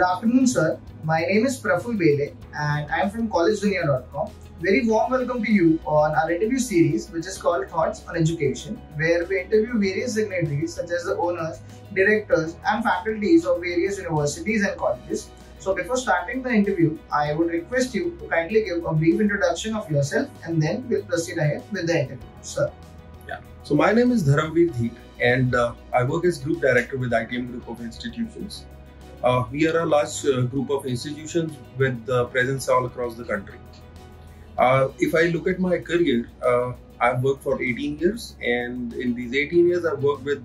Good afternoon, sir. My name is Praful Bele and I am from collegedunia.com. Very warm welcome to you on our interview series, which is called Thoughts on Education, where we interview various dignitaries such as the owners, directors, and faculties of various universities and colleges. So before starting the interview, I would request you to kindly give a brief introduction of yourself and then we'll proceed ahead with the interview. Sir. Yeah. So my name is Dharamveer Dheer and I work as Group Director with ITM Group of Institutions. We are a large group of institutions with presence all across the country. If I look at my career, I've worked for 18 years, and in these 18 years I've worked with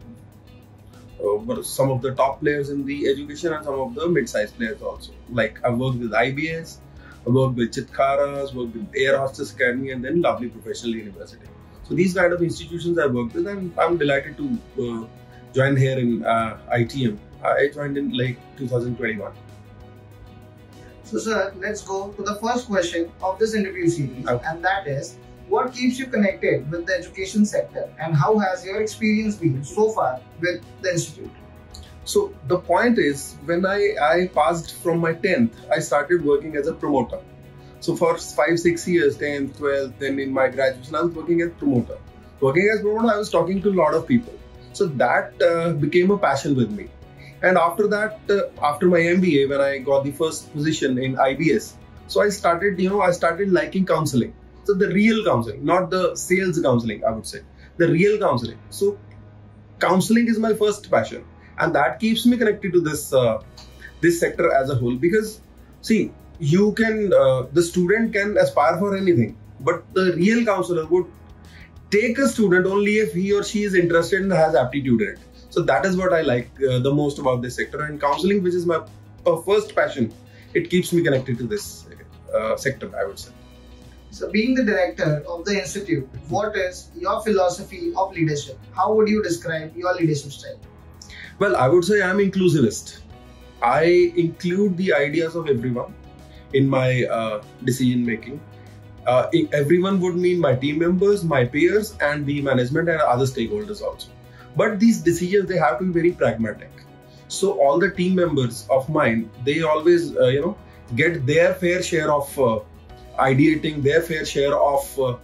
some of the top players in the education and some of the mid-sized players also. Like I've worked with IBS, I've worked with Chitkaras, worked with Air Hostess Academy, and then Lovely Professional University. So these kind of institutions I've worked with, and I'm delighted to join here in ITM. I joined in like 2021. So sir, let's go to the first question of this interview series, and that is, what keeps you connected with the education sector and how has your experience been so far with the institute? So the point is, when I passed from my 10th, I started working as a promoter. So for 5-6 years, 10th, 12th, then in my graduation, I was working as promoter. Working as promoter, I was talking to a lot of people. So that became a passion with me. And after that, after my MBA, when I got the first position in IBS, so I started liking counseling. So the real counseling, not the sales counseling, I would say, the real counseling. So counseling is my first passion, and that keeps me connected to this sector as a whole. Because see, you can, the student can aspire for anything, but the real counselor would take a student only if he or she is interested and has aptitude in it. So that is what I like the most about this sector, and counseling, which is my first passion, it keeps me connected to this sector, I would say. So being the director of the institute, what is your philosophy of leadership? How would you describe your leadership style? Well, I would say I'm inclusivist. I include the ideas of everyone in my decision making. Everyone would mean my team members, my peers, and the management and other stakeholders also. But these decisions, they have to be very pragmatic. So all the team members of mine, they always, get their fair share of ideating, their fair share of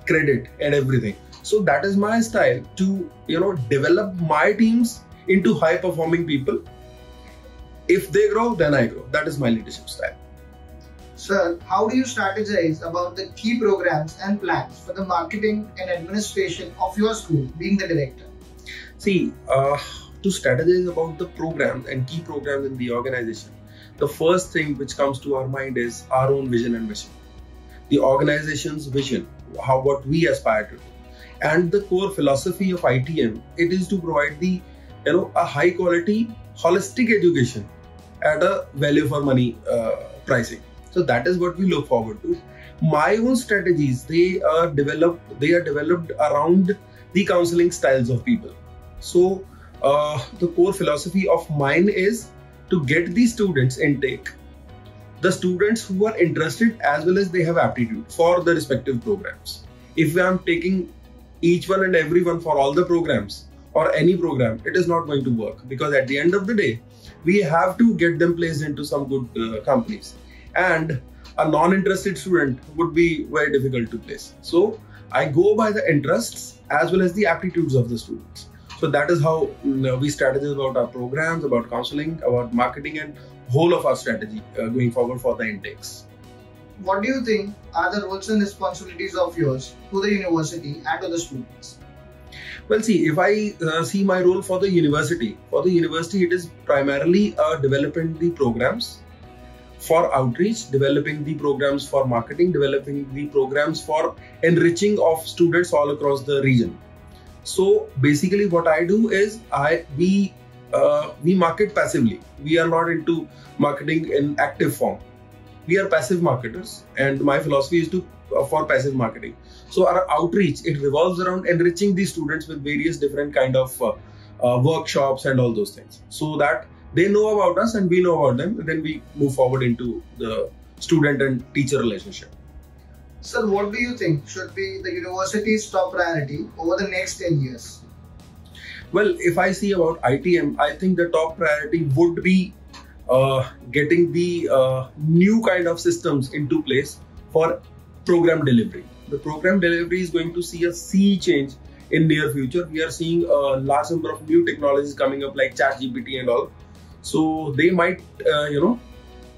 credit and everything. So that is my style to, develop my teams into high performing people. If they grow, then I grow. That is my leadership style. Sir, how do you strategize about the key programs and plans for the marketing and administration of your school, being the director? See, to strategize about the programs and key programs in the organization, the first thing which comes to our mind is our own vision and mission. The organization's vision, what we aspire to do. And the core philosophy of ITM, it is to provide the, a high quality, holistic education at a value for money pricing. So that is what we look forward to. My own strategies, they are developed around the counseling styles of people. So the core philosophy of mine is to get the students intake, the students who are interested as well as they have aptitude for the respective programs. If I am taking each one and everyone for all the programs or any program, it is not going to work, because at the end of the day, we have to get them placed into some good companies. And a non-interested student would be very difficult to place. So I go by the interests as well as the aptitudes of the students. So that is how we strategize about our programs, about counseling, about marketing, and whole of our strategy going forward for the intakes. What do you think are the roles and responsibilities of yours to the university and to the students? Well, see, if I see my role for the university, it is primarily developing the programs for outreach, developing the programs for marketing, developing the programs for enriching of students all across the region. So basically what I do is we market passively. We are not into marketing in active form. We are passive marketers, and my philosophy is for passive marketing. So our outreach, it revolves around enriching the students with various different kind of workshops and all those things, so that they know about us and we know about them, and then we move forward into the student and teacher relationship. Sir, what do you think should be the university's top priority over the next 10 years? Well, if I see about ITM, I think the top priority would be getting the new kind of systems into place for program delivery. The program delivery is going to see a sea change in near future. We are seeing a large number of new technologies coming up like ChatGPT and all. So they might,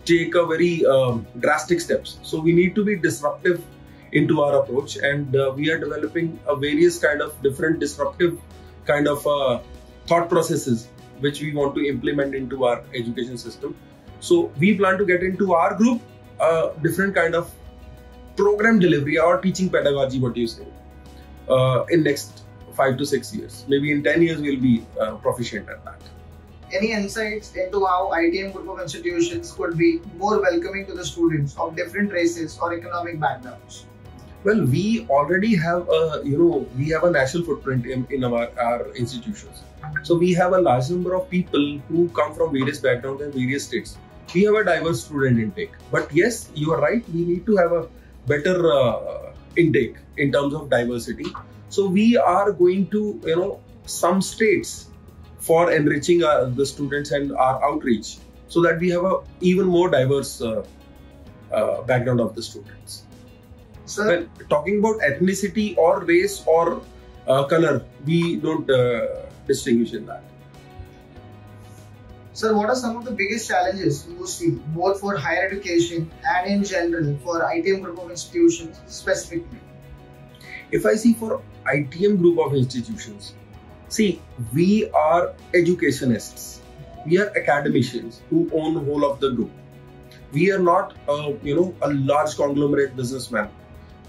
take a very drastic steps. So we need to be disruptive into our approach, and we are developing a various kind of different disruptive kind of thought processes which we want to implement into our education system. So we plan to get into our group different kind of program delivery or teaching pedagogy, what you say, in next 5 to 6 years. Maybe in 10 years we'll be proficient at that. Any insights into how ITM group of institutions could be more welcoming to the students of different races or economic backgrounds? Well, we already have a national footprint in our institutions. So we have a large number of people who come from various backgrounds and various states. We have a diverse student intake. But yes, you are right, we need to have a better intake in terms of diversity. So we are going to, some states for enriching the students and our outreach, so that we have a even more diverse background of the students. Sir, well, talking about ethnicity or race or color, we don't distinguish in that. Sir, what are some of the biggest challenges you see both for higher education and in general for ITM group of institutions specifically? If I see for ITM group of institutions, see, we are educationists. We are academicians who own the whole of the group. We are not, a large conglomerate businessman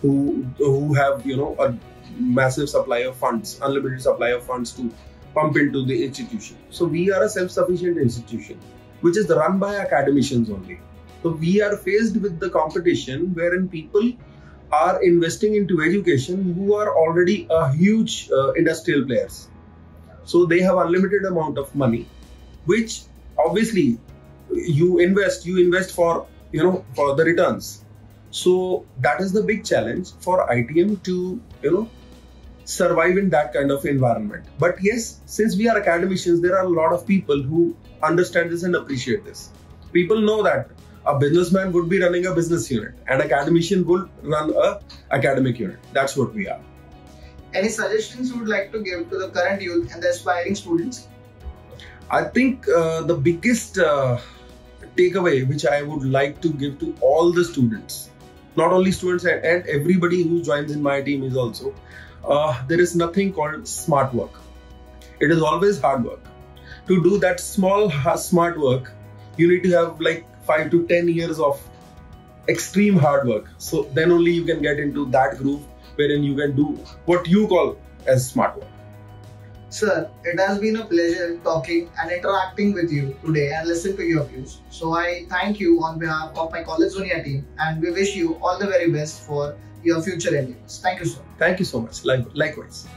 who have, a massive supply of funds, unlimited supply of funds to pump into the institution. So we are a self-sufficient institution, which is run by academicians only. So we are faced with the competition wherein people are investing into education who are already a huge industrial players. So they have unlimited amount of money, which obviously you invest for, for the returns. So that is the big challenge for ITM to, survive in that kind of environment. But yes, since we are academicians, there are a lot of people who understand this and appreciate this. People know that a businessman would be running a business unit and academician would run a academic unit. That's what we are. Any suggestions you would like to give to the current youth and the aspiring students? I think the biggest takeaway which I would like to give to all the students, not only students and everybody who joins in my team is also, there is nothing called smart work. It is always hard work. To do that small smart work, you need to have like 5 to 10 years of extreme hard work. So then only you can get into that groove wherein you can do what you call as smart work. Sir, it has been a pleasure talking and interacting with you today and listening to your views. So I thank you on behalf of my College Junior team, and we wish you all the very best for your future endeavors. Thank you, sir. Thank you so much. Likewise.